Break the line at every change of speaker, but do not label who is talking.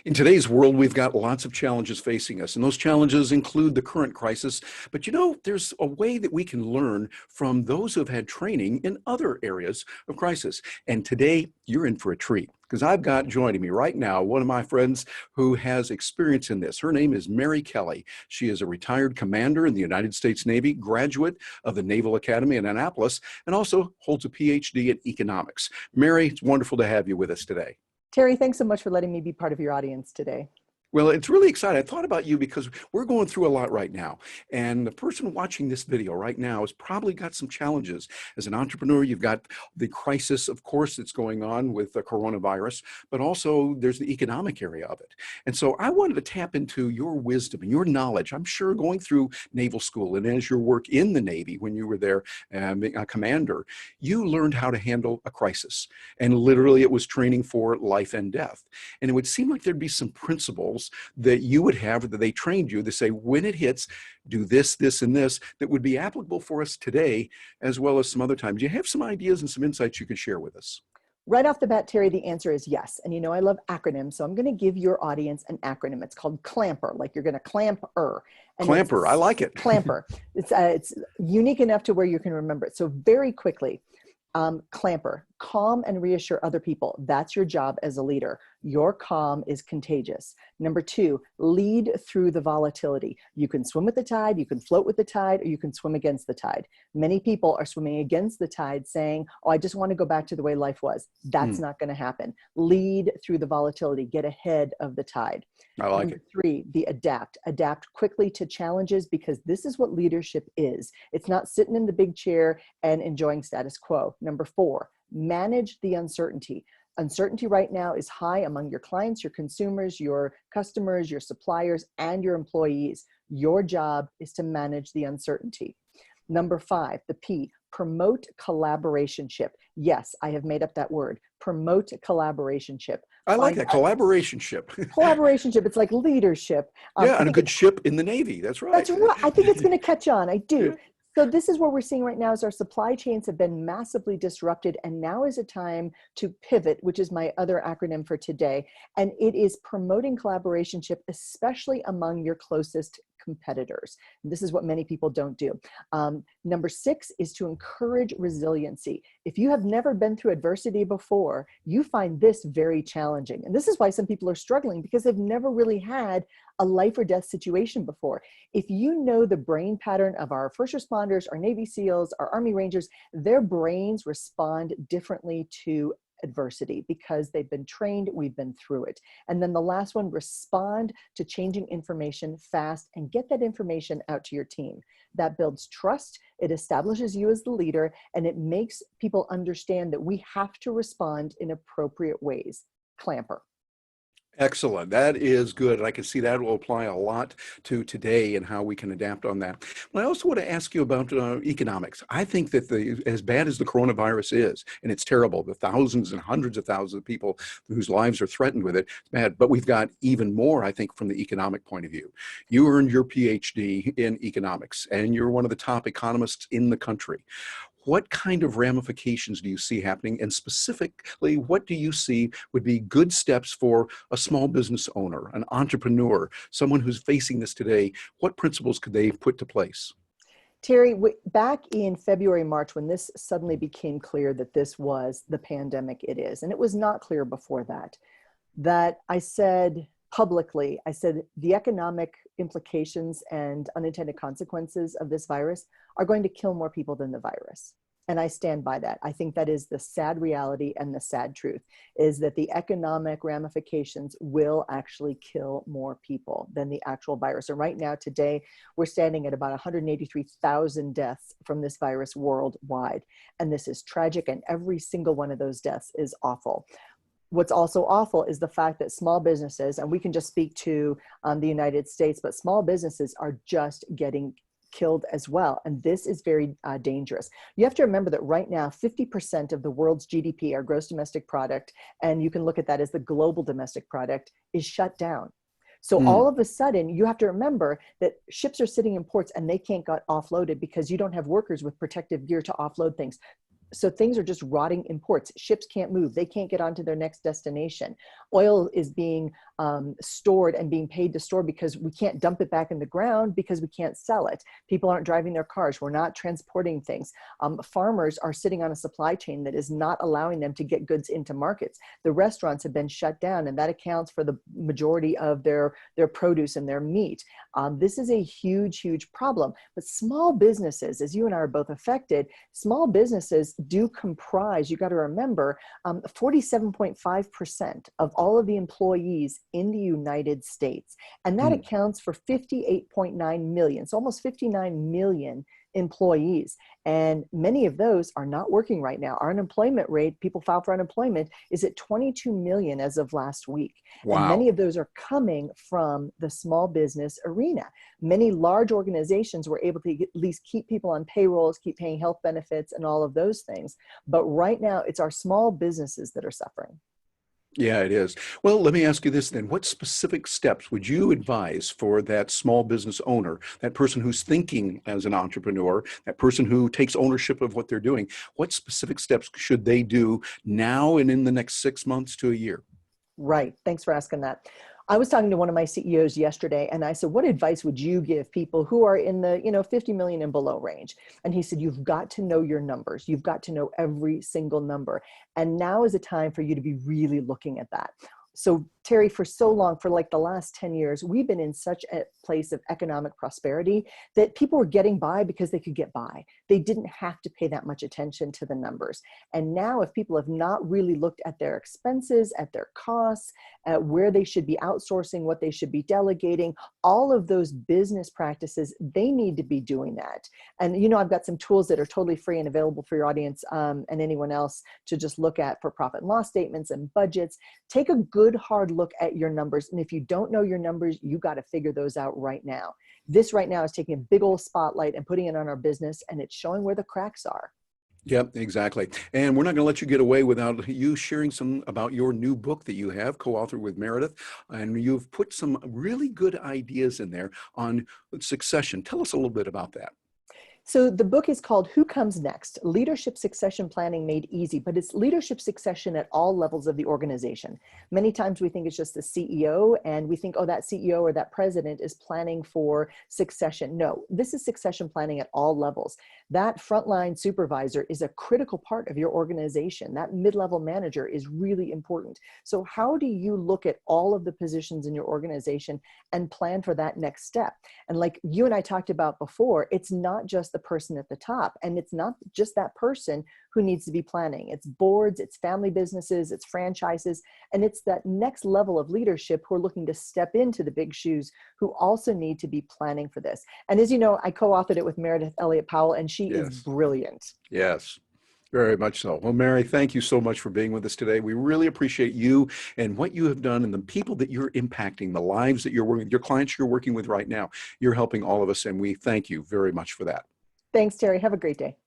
In today's world, we've got lots of challenges facing us, and those challenges include the current crisis. But there's a way that we can learn from those who have had training in other areas of crisis. And today, you're in for a treat because I've got joining me right now one of my friends who has experience in this. Her name is Mary Kelly. She is a retired commander in the United States Navy, graduate of the Naval Academy in Annapolis, and also holds a PhD in economics. Mary, it's wonderful to have you with us today.
Terry, thanks so much for letting me be part of your audience today.
Well, it's really exciting. I thought about you because we're going through a lot right now. And the person watching this video right now has probably got some challenges. As an entrepreneur, you've got the crisis, of course, that's going on with the coronavirus, but also there's the economic area of it. And so I wanted to tap into your wisdom and your knowledge. I'm sure going through naval school and as your work in the Navy when you were there, a commander, you learned how to handle a crisis. And literally it was training for life and death. And it would seem like there'd be some principles that you would have, that they trained you to say, when it hits, do this, this, and this, that would be applicable for us today, as well as some other times. Do you have some ideas and some insights you could share with us?
Right off the bat, Terry, the answer is yes. And I love acronyms, so I'm going to give your audience an acronym. It's called CLAMPER, like you're going to clamper.
Clamper, I like it.
Clamper. It's unique enough to where you can remember it. So very quickly, clamper, calm and reassure other people. That's your job as a leader. Your calm is contagious. Number 2, lead through the volatility. You can swim with the tide, you can float with the tide, or you can swim against the tide. Many people are swimming against the tide saying, oh, I just want to go back to the way life was. That's not going to happen. Lead through the volatility, get ahead of the tide.
I like
Number 3, the adapt. Adapt quickly to challenges because this is what leadership is. It's not sitting in the big chair and enjoying status quo. Number 4, manage the uncertainty. Uncertainty right now is high among your clients, your consumers, your customers, your suppliers, and your employees. Your job is to manage the uncertainty. Number 5, the P, promote collaborationship. Yes, I have made up that word. Promote collaborationship.
I like that, collaborationship.
Collaborationship, it's like leadership.
Yeah, and a good ship in the Navy, that's right.
That's right, I think it's gonna catch on, I do. So this is what we're seeing right now is our supply chains have been massively disrupted, and now is a time to pivot, which is my other acronym for today. And it is promoting collaborationship, especially among your closest competitors. This is what many people don't do. Number 6 is to encourage resiliency. If you have never been through adversity before, you find this very challenging. And this is why some people are struggling because they've never really had a life or death situation before. If you know the brain pattern of our first responders, our Navy SEALs, our Army Rangers, their brains respond differently to adversity because they've been trained, we've been through it. And then the last one, respond to changing information fast and get that information out to your team. That builds trust, it establishes you as the leader, and it makes people understand that we have to respond in appropriate ways. Clamper.
Excellent. That is good. And I can see that will apply a lot to today and how we can adapt on that. But I also want to ask you about economics. I think that as bad as the coronavirus is, and it's terrible, the thousands and hundreds of thousands of people whose lives are threatened with it, it's bad. But we've got even more, I think, from the economic point of view. You earned your PhD in economics, and you're one of the top economists in the country. What kind of ramifications do you see happening? And specifically, what do you see would be good steps for a small business owner, an entrepreneur, someone who's facing this today? What principles could they put to place?
Terry, back in February, March, when this suddenly became clear that this was the pandemic it is, and it was not clear before that I said publicly, the economic implications and unintended consequences of this virus are going to kill more people than the virus. And I stand by that. I think that is the sad reality and the sad truth is that the economic ramifications will actually kill more people than the actual virus. And right now, today, we're standing at about 183,000 deaths from this virus worldwide. And this is tragic, and every single one of those deaths is awful. What's also awful is the fact that small businesses, and we can just speak to the United States, but small businesses are just getting killed as well. And this is very dangerous. You have to remember that right now, 50% of the world's GDP, our gross domestic product, and you can look at that as the global domestic product, is shut down. So all of a sudden, you have to remember that ships are sitting in ports and they can't get offloaded because you don't have workers with protective gear to offload things. So things are just rotting in ports. Ships can't move. They can't get onto their next destination. Oil is being stored and being paid to store because we can't dump it back in the ground because we can't sell it. People aren't driving their cars. We're not transporting things. Farmers are sitting on a supply chain that is not allowing them to get goods into markets. The restaurants have been shut down, and that accounts for the majority of their produce and their meat. This is a huge, huge problem. But small businesses, as you and I are both affected, small businesses do comprise, you got to remember, 47.5% of all of the employees in the United States. And that accounts for 58.9 million, so almost 59 million employees. And many of those are not working right now. Our unemployment rate, people file for unemployment, is at 22 million as of last week.
Wow.
And many of those are coming from the small business arena. Many large organizations were able to at least keep people on payrolls, keep paying health benefits and all of those things. But right now, it's our small businesses that are suffering.
Yeah, it is. Well, let me ask you this then. What specific steps would you advise for that small business owner, that person who's thinking as an entrepreneur, that person who takes ownership of what they're doing? What specific steps should they do now and in the next 6 months to a year?
Right. Thanks for asking that. I was talking to one of my CEOs yesterday, and I said, what advice would you give people who are in the 50 million and below range? And he said, you've got to know your numbers. You've got to know every single number. And now is a time for you to be really looking at that. So Terry, for so long, for like the last 10 years, we've been in such a place of economic prosperity that people were getting by because they could get by. They didn't have to pay that much attention to the numbers. And now if people have not really looked at their expenses, at their costs, at where they should be outsourcing, what they should be delegating, all of those business practices, they need to be doing that. And I've got some tools that are totally free and available for your audience and anyone else to just look at for profit and loss statements and budgets. Take a good hard look at your numbers. And if you don't know your numbers, you got to figure those out right now. This right now is taking a big old spotlight and putting it on our business, and it's showing where the cracks are.
Yep, exactly. And we're not going to let you get away without you sharing some about your new book that you have co-authored with Meredith. And you've put some really good ideas in there on succession. Tell us a little bit about that.
So the book is called Who Comes Next? Leadership Succession Planning Made Easy, but it's leadership succession at all levels of the organization. Many times we think it's just the CEO and we think, oh, that CEO or that president is planning for succession. No, this is succession planning at all levels. That frontline supervisor is a critical part of your organization. That mid-level manager is really important. So how do you look at all of the positions in your organization and plan for that next step? And like you and I talked about before, it's not just the person at the top, and it's not just that person who needs to be planning. It's boards, it's family businesses, it's franchises, and it's that next level of leadership who are looking to step into the big shoes who also need to be planning for this. And as you know, I co-authored it with Meredith Elliott Powell, and she is brilliant.
Yes. Very much so. Well, Mary, thank you so much for being with us today. We really appreciate you and what you have done and the people that you're impacting, the lives that you're working with, your clients you're working with right now. You're helping all of us, and we thank you very much for that.
Thanks, Terry. Have a great day.